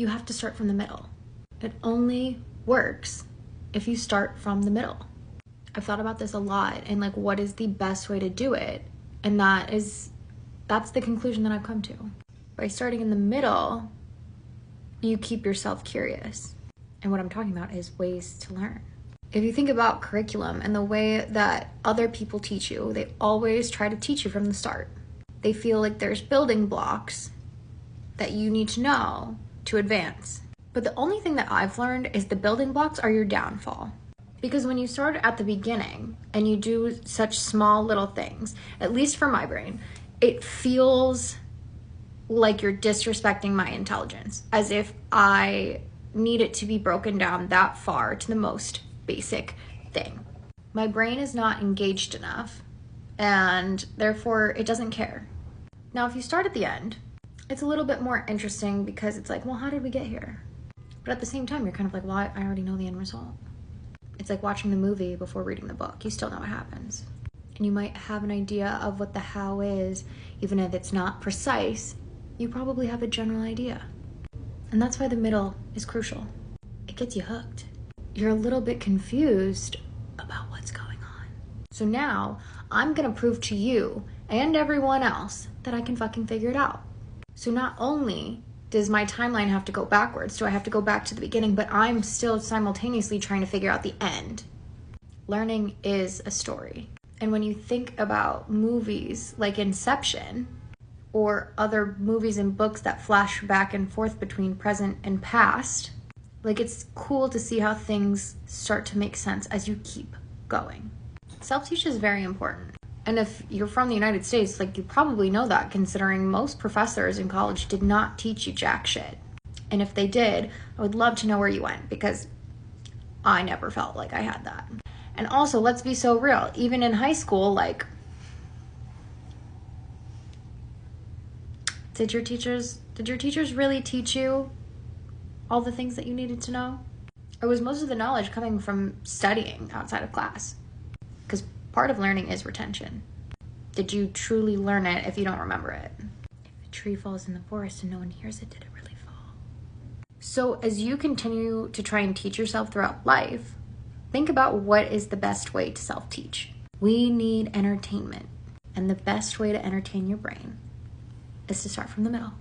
you have to start from the middle. It only works if you start from the middle. I've thought about this a lot and like, what is the best way to do it? And that's the conclusion that I've come to. By starting in the middle, you keep yourself curious. And what I'm talking about is ways to learn. If you think about curriculum and the way that other people teach you, they always try to teach you from the start. They feel like there's building blocks that you need to know to advance. But the only thing that I've learned is the building blocks are your downfall. Because when you start at the beginning and you do such small little things, at least for my brain, it feels like you're disrespecting my intelligence, as if I need it to be broken down that far to the most basic thing. My brain is not engaged enough, and therefore it doesn't care. Now, if you start at the end, it's a little bit more interesting because it's like, well, how did we get here? But at the same time, you're kind of like, well, I already know the end result. It's like watching the movie before reading the book. You still know what happens. And you might have an idea of what the how is, even if it's not precise, you probably have a general idea. And that's why the middle is crucial. It gets you hooked. You're a little bit confused about what's going on. So now I'm gonna prove to you and everyone else that I can fucking figure it out. So not only does my timeline have to go backwards, do I have to go back to the beginning, but I'm still simultaneously trying to figure out the end. Learning is a story. And when you think about movies like Inception, or other movies and books that flash back and forth between present and past, like, it's cool to see how things start to make sense as you keep going. Self-teach is very important. And if you're from the United States, like, you probably know that, considering most professors in college did not teach you jack shit. And if they did, I would love to know where you went, because I never felt like I had that. And also, let's be so real, even in high school, like, did your teachers really teach you all the things that you needed to know? Or was most of the knowledge coming from studying outside of class? Because part of learning is retention. Did you truly learn it if you don't remember it? If a tree falls in the forest and no one hears it, did it really fall? So as you continue to try and teach yourself throughout life, think about what is the best way to self-teach. We need entertainment. And the best way to entertain your brain is to start from the middle.